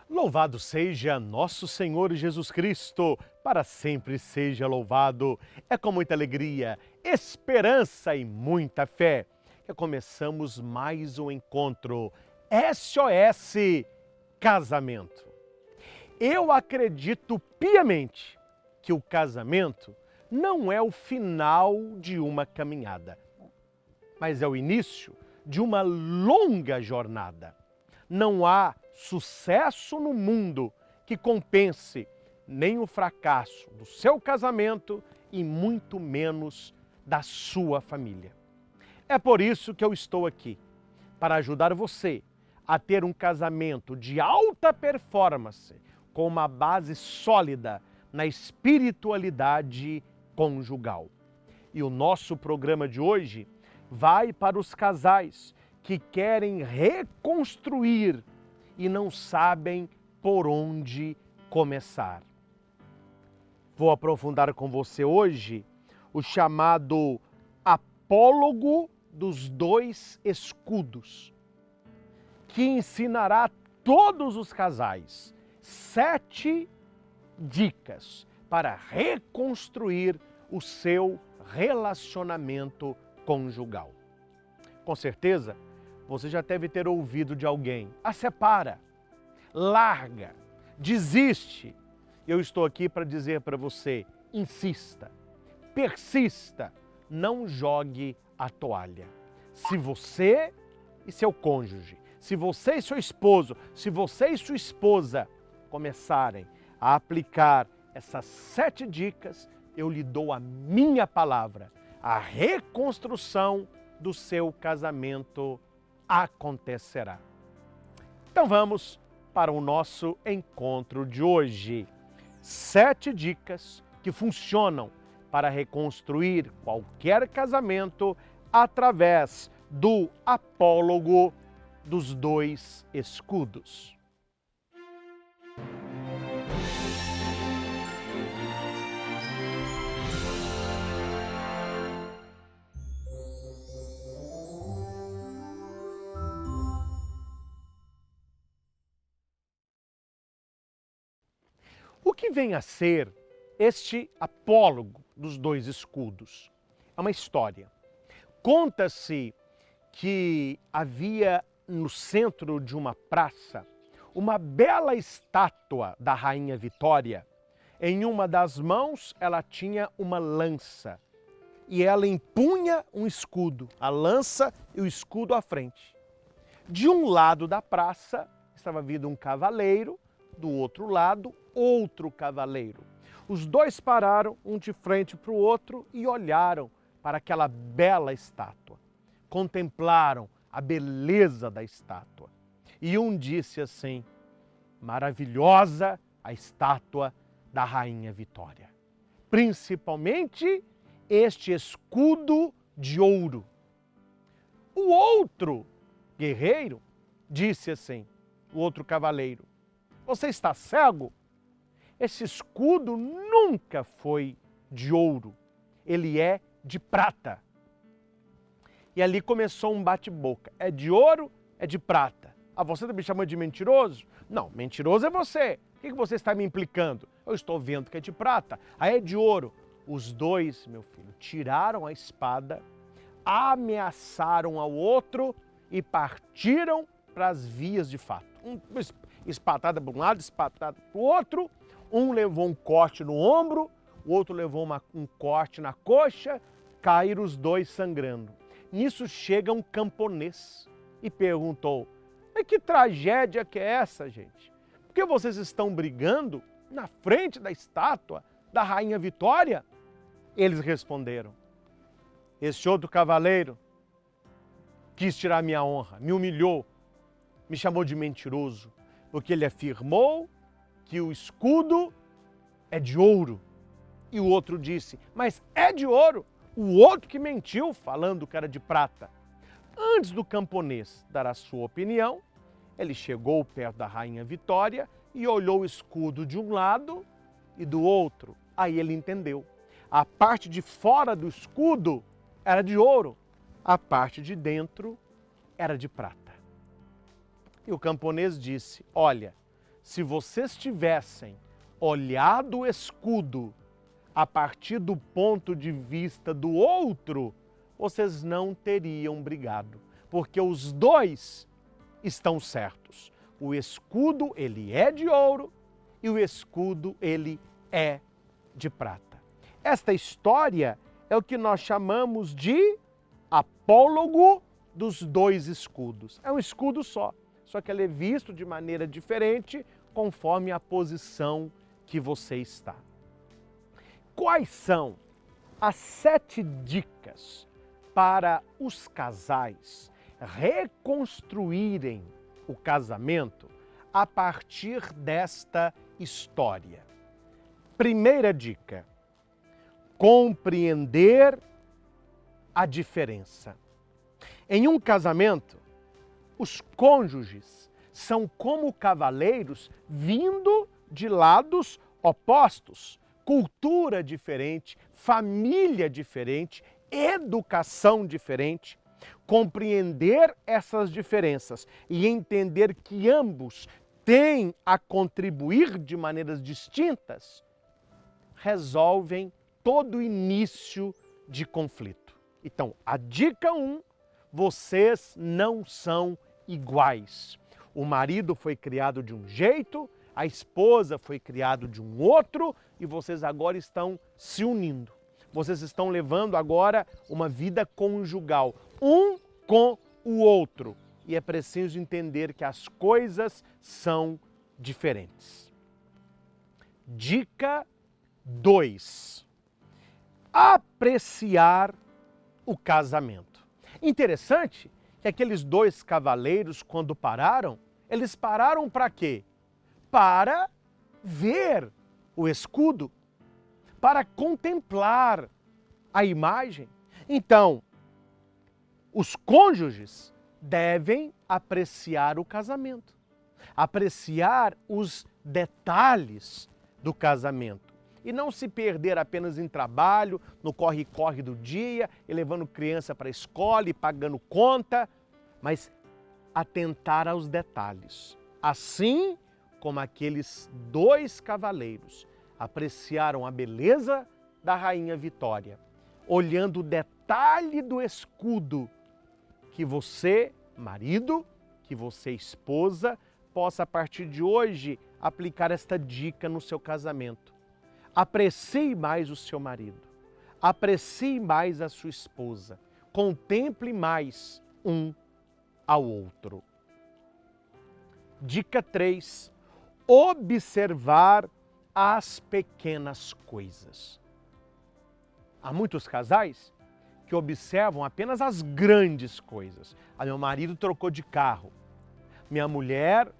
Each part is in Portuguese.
Louvado seja nosso Senhor Jesus Cristo, para sempre seja louvado. É com muita alegria, esperança e muita fé que começamos mais um encontro SOS Casamento. Eu acredito piamente que o casamento não é o final de uma caminhada, mas é o início de uma longa jornada. Não há sucesso no mundo que compense nem o fracasso do seu casamento e muito menos da sua família. É por isso que eu estou aqui, para ajudar você a ter um casamento de alta performance, com uma base sólida na espiritualidade conjugal. E o nosso programa de hoje vai para os casais que querem reconstruir e não sabem por onde começar. Vou aprofundar com você hoje o chamado apólogo dos dois escudos, que ensinará a todos os casais 7 dicas para reconstruir o seu relacionamento conjugal. Com certeza, você já deve ter ouvido de alguém: separa, larga, desiste. Eu estou aqui para dizer para você: insista, persista, não jogue a toalha. Se você e seu cônjuge, se você e seu esposo, se você e sua esposa começarem a aplicar essas 7 dicas, eu lhe dou a minha palavra, a reconstrução do seu casamento acontecerá. Então vamos para o nosso encontro de hoje. 7 dicas que funcionam para reconstruir qualquer casamento através do apólogo dos dois escudos. O que vem a ser este apólogo dos dois escudos? É uma história. Conta-se que havia no centro de uma praça uma bela estátua da Rainha Vitória. Em uma das mãos ela tinha uma lança e ela empunha um escudo, a lança e o escudo à frente. De um lado da praça estava vindo um cavaleiro, do outro lado, outro cavaleiro. Os dois pararam, um de frente para o outro, e olharam para aquela bela estátua. Contemplaram a beleza da estátua. E um disse assim: maravilhosa a estátua da Rainha Vitória. Principalmente este escudo de ouro. O outro guerreiro disse assim, o outro cavaleiro: você está cego? Esse escudo nunca foi de ouro, ele é de prata. E ali começou um bate-boca. É de ouro, é de prata. Ah, você está me chamando de mentiroso? Não, mentiroso é você. O que você está me implicando? Eu estou vendo que é de prata. Ah, é de ouro. Os dois, meu filho, tiraram a espada, ameaçaram ao outro e partiram para as vias de fato. Espatada para um lado, espatada para o outro. Um levou um corte no ombro, o outro levou um corte na coxa, caíram os dois sangrando. Nisso chega um camponês e perguntou: mas que tragédia que é essa, gente? Por que vocês estão brigando na frente da estátua da Rainha Vitória? Eles responderam: esse outro cavaleiro quis tirar minha honra, me humilhou, me chamou de mentiroso, porque ele afirmou que o escudo é de ouro. E o outro disse: mas é de ouro. O outro que mentiu, falando que era de prata. Antes do camponês dar a sua opinião, ele chegou perto da Rainha Vitória e olhou o escudo de um lado e do outro. Aí ele entendeu. A parte de fora do escudo era de ouro, a parte de dentro era de prata. E o camponês disse: olha, se vocês tivessem olhado o escudo a partir do ponto de vista do outro, vocês não teriam brigado, porque os dois estão certos. O escudo, ele é de ouro e o escudo, ele é de prata. Esta história é o que nós chamamos de apólogo dos dois escudos. É um escudo só que ele é visto de maneira diferente conforme a posição que você está. Quais são as 7 dicas para os casais reconstruírem o casamento a partir desta história? Primeira dica: compreender a diferença. Em um casamento, os cônjuges são como cavaleiros vindo de lados opostos, cultura diferente, família diferente, educação diferente. Compreender essas diferenças e entender que ambos têm a contribuir de maneiras distintas resolvem todo início de conflito. Então, a dica 1, vocês não são iguais. O marido foi criado de um jeito, a esposa foi criada de um outro e vocês agora estão se unindo. Vocês estão levando agora uma vida conjugal, um com o outro. E é preciso entender que as coisas são diferentes. Dica 2. Apreciar o casamento. Interessante que aqueles 2 cavaleiros, quando pararam, eles pararam para quê? Para ver o escudo, para contemplar a imagem. Então, os cônjuges devem apreciar o casamento, apreciar os detalhes do casamento e não se perder apenas em trabalho, no corre-corre do dia, e levando criança para a escola e pagando conta, mas atentar aos detalhes. Assim como aqueles 2 cavaleiros apreciaram a beleza da Rainha Vitória, olhando o detalhe do escudo, que você, marido, que você, esposa, possa a partir de hoje aplicar esta dica no seu casamento. Aprecie mais o seu marido, aprecie mais a sua esposa, contemple mais um ao outro. Dica 3. Observar as pequenas coisas. Há muitos casais que observam apenas as grandes coisas. Meu marido trocou de carro, minha mulher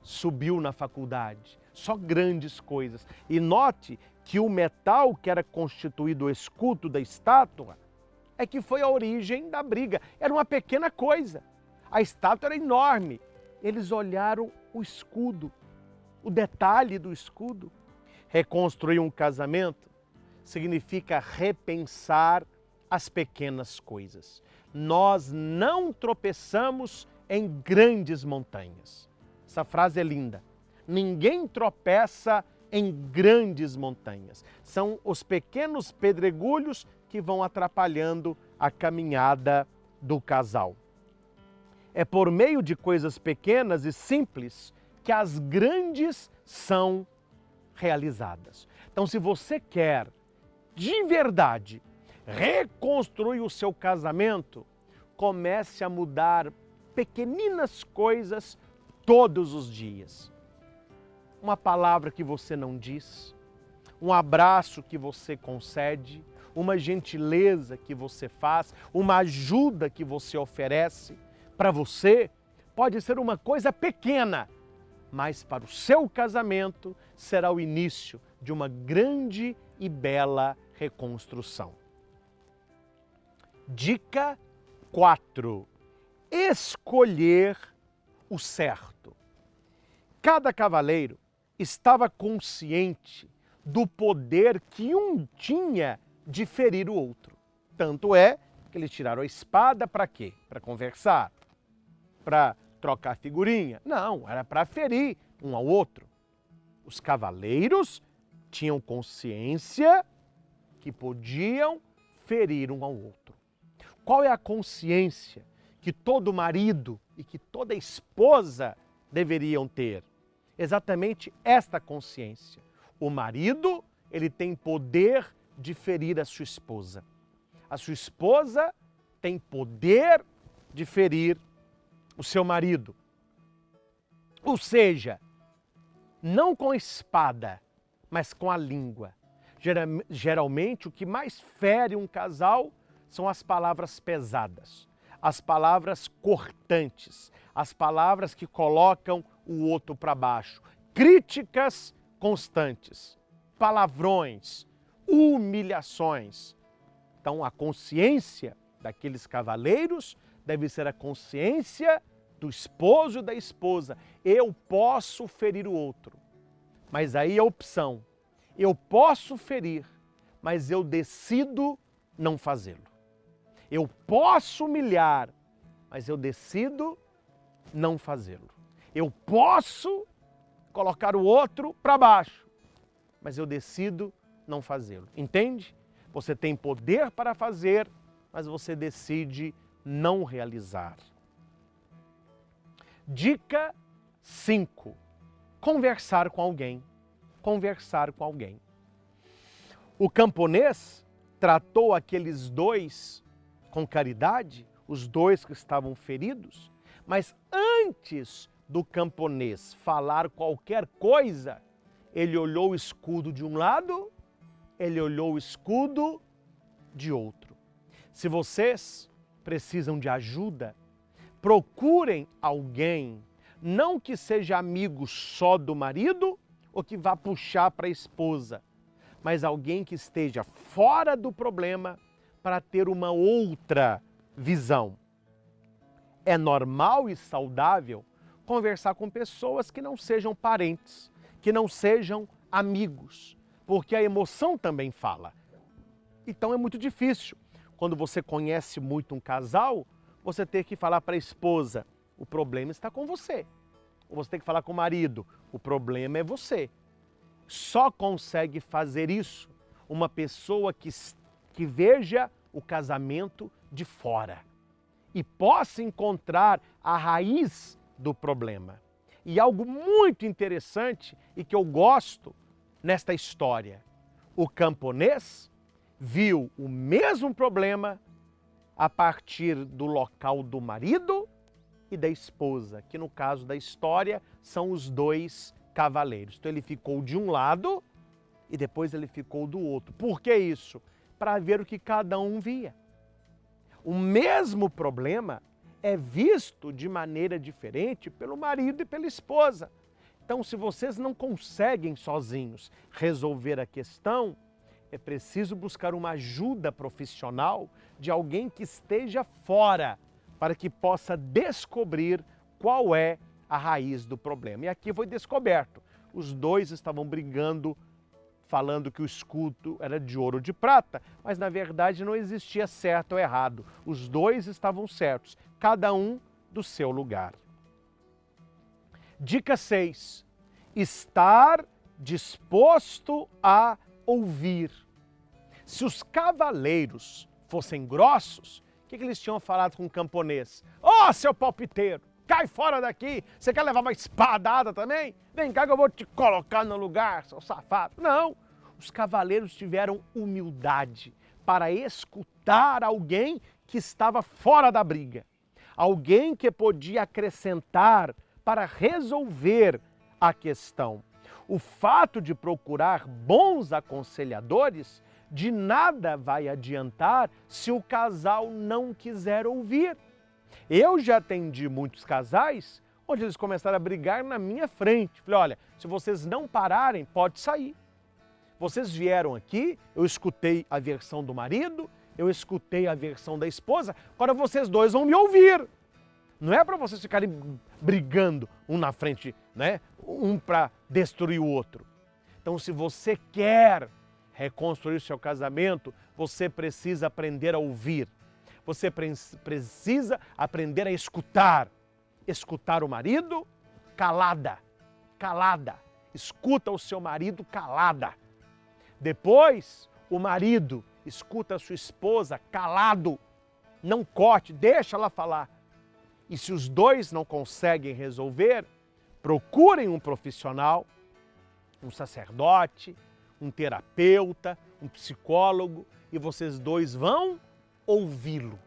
subiu na faculdade. Só grandes coisas. E note que o metal que era constituído o escudo da estátua é que foi a origem da briga. Era uma pequena coisa. A estátua era enorme. Eles olharam o escudo, o detalhe do escudo. Reconstruir um casamento significa repensar as pequenas coisas. Nós não tropeçamos em grandes montanhas. Essa frase é linda. Ninguém tropeça em grandes montanhas. São os pequenos pedregulhos que vão atrapalhando a caminhada do casal. É por meio de coisas pequenas e simples que as grandes são realizadas. Então, se você quer de verdade reconstruir o seu casamento, comece a mudar pequeninas coisas todos os dias. Uma palavra que você não diz, um abraço que você concede, uma gentileza que você faz, uma ajuda que você oferece. Para você, pode ser uma coisa pequena, mas para o seu casamento será o início de uma grande e bela reconstrução. Dica 4. Escolher o certo. Cada cavaleiro estava consciente do poder que um tinha de ferir o outro. Tanto é que eles tiraram a espada para quê? Para conversar? Para trocar figurinha? Não, era para ferir um ao outro. Os cavaleiros tinham consciência que podiam ferir um ao outro. Qual é a consciência que todo marido e que toda esposa deveriam ter? Exatamente esta consciência. O marido, ele tem poder de ferir a sua esposa. A sua esposa tem poder de ferir o seu marido. Ou seja, não com espada, mas com a língua. Geralmente, o que mais fere um casal são as palavras pesadas, as palavras cortantes, as palavras que colocam o outro para baixo, críticas constantes, palavrões, humilhações. Então, a consciência daqueles cavaleiros deve ser a consciência do esposo e da esposa. Eu posso ferir o outro, mas aí é opção. Eu posso ferir, mas eu decido não fazê-lo. Eu posso humilhar, mas eu decido não fazê-lo. Eu posso colocar o outro para baixo, mas eu decido não fazê-lo. Entende? Você tem poder para fazer, mas você decide não realizar. Dica 5. Conversar com alguém. Conversar com alguém. O camponês tratou aqueles dois com caridade, os dois que estavam feridos, mas antes do camponês falar qualquer coisa, ele olhou o escudo de um lado, ele olhou o escudo de outro. Se vocês precisam de ajuda, procurem alguém, não que seja amigo só do marido ou que vá puxar para a esposa, mas alguém que esteja fora do problema para ter uma outra visão. É normal e saudável conversar com pessoas que não sejam parentes, que não sejam amigos, porque a emoção também fala. Então é muito difícil, quando você conhece muito um casal, você ter que falar para a esposa, o problema está com você. Ou você tem que falar com o marido, o problema é você. Só consegue fazer isso uma pessoa que veja o casamento de fora e possa encontrar a raiz do problema. E algo muito interessante e que eu gosto nesta história, o camponês viu o mesmo problema a partir do local do marido e da esposa, que no caso da história são os dois cavaleiros. Então ele ficou de um lado e depois ele ficou do outro. Por que isso? Para ver o que cada um via. O mesmo problema é visto de maneira diferente pelo marido e pela esposa. Então, se vocês não conseguem sozinhos resolver a questão, é preciso buscar uma ajuda profissional de alguém que esteja fora, para que possa descobrir qual é a raiz do problema. E aqui foi descoberto. Os dois estavam brigando, falando que o escudo era de ouro ou de prata, mas na verdade não existia certo ou errado. Os dois estavam certos, cada um do seu lugar. Dica 6. Estar disposto a ouvir. Se os cavaleiros fossem grossos, o que eles tinham falado com o camponês? Ó, seu palpiteiro, cai fora daqui, você quer levar uma espadada também? Vem cá que eu vou te colocar no lugar, seu safado. Não, os cavaleiros tiveram humildade para escutar alguém que estava fora da briga. Alguém que podia acrescentar para resolver a questão. O fato de procurar bons aconselhadores de nada vai adiantar se o casal não quiser ouvir. Eu já atendi muitos casais onde eles começaram a brigar na minha frente. Falei, olha, se vocês não pararem, pode sair. Vocês vieram aqui, eu escutei a versão do marido, eu escutei a versão da esposa, agora vocês dois vão me ouvir. Não é para vocês ficarem brigando um na frente, né? Um para destruir o outro. Então, se você quer reconstruir o seu casamento, você precisa aprender a ouvir. Você precisa aprender a escutar. Escutar o marido, calada, calada. escuta o seu marido calada. Depois, o marido escuta a sua esposa calado. Não corte, deixa ela falar. E se os dois não conseguem resolver, procurem um profissional, um sacerdote, um terapeuta, um psicólogo, e vocês dois vão ouvi-lo.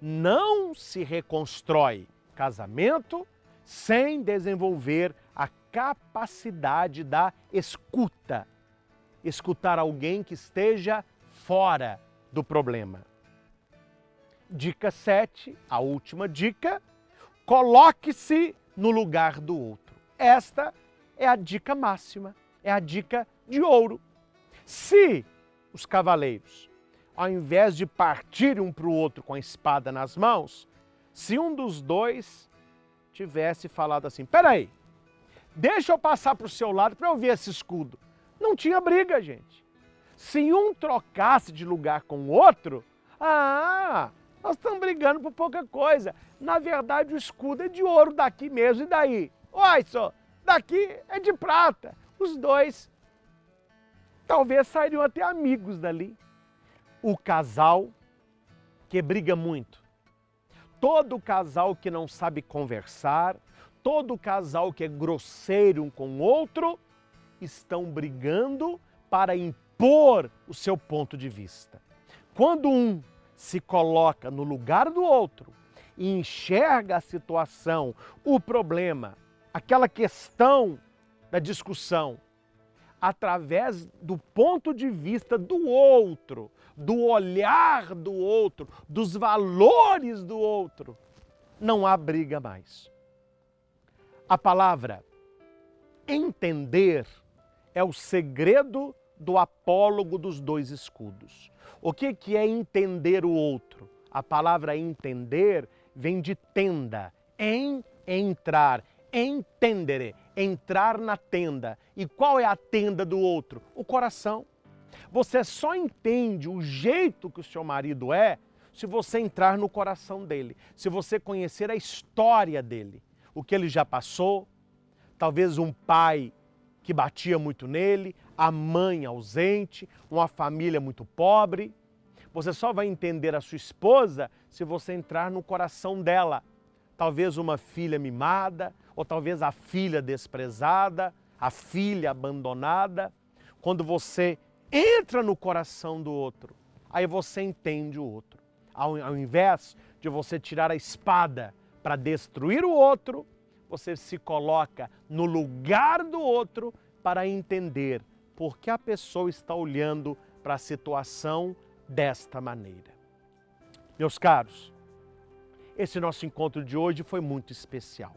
Não se reconstrói casamento sem desenvolver a capacidade da escuta. Escutar alguém que esteja fora do problema. Dica 7, a última dica, coloque-se no lugar do outro. Esta é a dica máxima, é a dica de ouro. Se os cavaleiros, ao invés de partirem um para o outro com a espada nas mãos, se um dos dois tivesse falado assim, peraí, deixa eu passar para o seu lado para eu ver esse escudo. Não tinha briga, gente. Se um trocasse de lugar com o outro, nós estamos brigando por pouca coisa. Na verdade, o escudo é de ouro daqui mesmo, e daí? Olha só, daqui é de prata. Os dois talvez sairiam até amigos dali. O casal que briga muito, todo casal que não sabe conversar, todo casal que é grosseiro um com o outro, estão brigando para impor o seu ponto de vista. Quando um se coloca no lugar do outro e enxerga a situação, o problema, aquela questão da discussão, através do ponto de vista do outro, do olhar do outro, dos valores do outro, não há briga mais. A palavra entender é o segredo do apólogo dos dois escudos. O que é entender o outro? A palavra entender vem de tenda, entrar, entendere, entrar na tenda. E qual é a tenda do outro? O coração. Você só entende o jeito que o seu marido é se você entrar no coração dele, se você conhecer a história dele, o que ele já passou, talvez um pai que batia muito nele, a mãe ausente, uma família muito pobre. Você só vai entender a sua esposa se você entrar no coração dela. Talvez uma filha mimada, ou talvez a filha desprezada, a filha abandonada. Quando você entra no coração do outro, aí você entende o outro. Ao invés de você tirar a espada para destruir o outro, você se coloca no lugar do outro para entender por que a pessoa está olhando para a situação desta maneira. Meus caros, esse nosso encontro de hoje foi muito especial.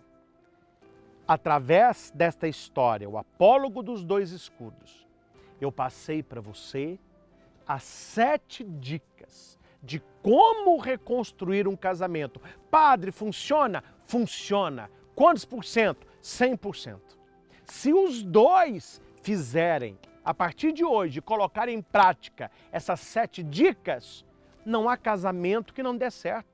Através desta história, o apólogo dos dois escudos, eu passei para você as 7 dicas de como reconstruir um casamento. Padre, funciona? Funciona. Quantos por cento? 100%. Se os dois fizerem, a partir de hoje, colocar em prática essas 7 dicas, não há casamento que não dê certo.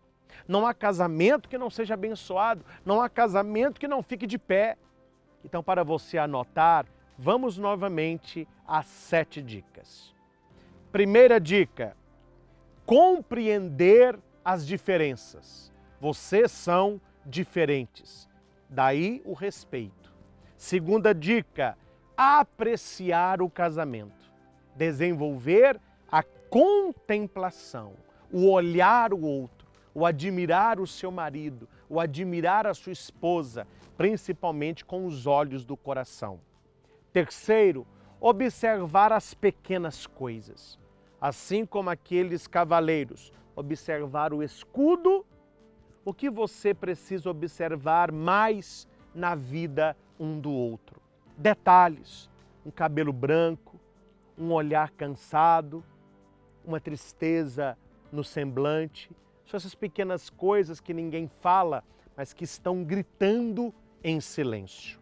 Não há casamento que não seja abençoado. Não há casamento que não fique de pé. Então, para você anotar, vamos novamente às 7 dicas. Primeira dica, compreender as diferenças. Vocês são diferentes. Daí o respeito. Segunda dica, apreciar o casamento. Desenvolver a contemplação, o olhar o outro, o admirar o seu marido, o admirar a sua esposa, principalmente com os olhos do coração. Terceiro, observar as pequenas coisas. Assim como aqueles cavaleiros observaram o escudo, o que você precisa observar mais na vida um do outro? Detalhes, um cabelo branco, um olhar cansado, uma tristeza no semblante. São essas pequenas coisas que ninguém fala, mas que estão gritando em silêncio.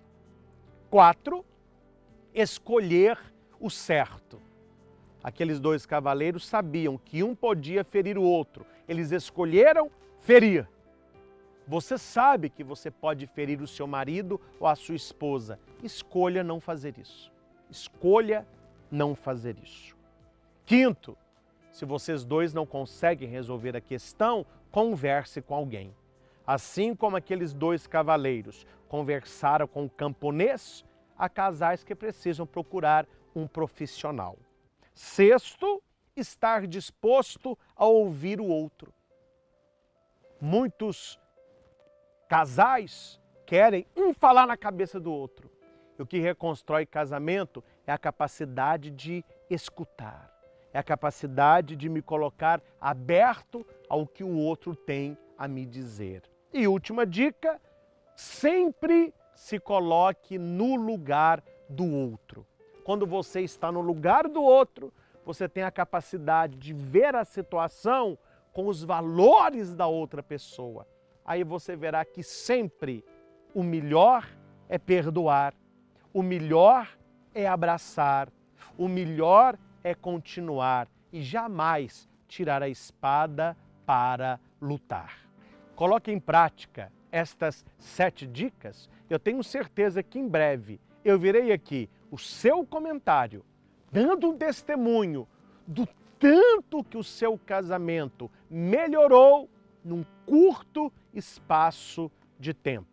4, escolher o certo. Aqueles dois cavaleiros sabiam que um podia ferir o outro. Eles escolheram ferir. Você sabe que você pode ferir o seu marido ou a sua esposa. escolha não fazer isso. Escolha não fazer isso. Quinto, se vocês dois não conseguem resolver a questão, converse com alguém. Assim como aqueles dois cavaleiros conversaram com o camponês, há casais que precisam procurar um profissional. Sexto, estar disposto a ouvir o outro. Muitos casais querem um falar na cabeça do outro. E o que reconstrói casamento é a capacidade de escutar, é a capacidade de me colocar aberto ao que o outro tem a me dizer. E última dica, sempre se coloque no lugar do outro. Quando você está no lugar do outro, você tem a capacidade de ver a situação com os valores da outra pessoa. Aí você verá que sempre o melhor é perdoar, o melhor é abraçar, o melhor é continuar e jamais tirar a espada para lutar. Coloque em prática estas 7 dicas. Eu tenho certeza que em breve eu virei aqui o seu comentário, dando um testemunho do tanto que o seu casamento melhorou num curto espaço de tempo.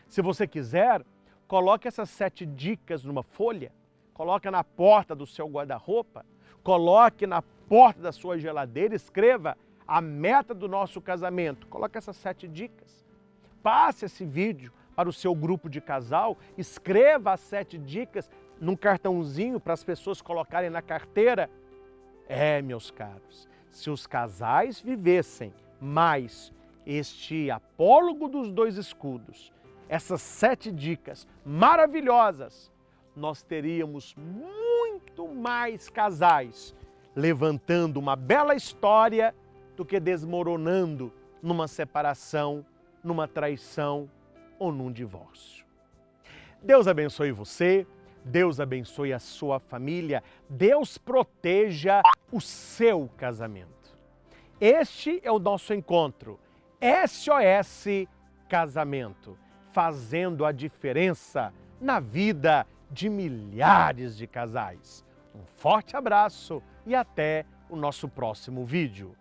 Se você quiser, coloque essas 7 dicas numa folha, coloque na porta do seu guarda-roupa, coloque na porta da sua geladeira, escreva a meta do nosso casamento. Coloque essas 7 dicas. Passe esse vídeo para o seu grupo de casal, escreva as 7 dicas num cartãozinho para as pessoas colocarem na carteira. Meus caros, se os casais vivessem mais este apólogo dos 2 escudos, essas 7 dicas maravilhosas, nós teríamos muito mais casais levantando uma bela história do que desmoronando numa separação, numa traição ou num divórcio. Deus abençoe você, Deus abençoe a sua família, Deus proteja o seu casamento. Este é o nosso encontro, SOS Casamento, fazendo a diferença na vida de milhares de casais. Um forte abraço e até o nosso próximo vídeo.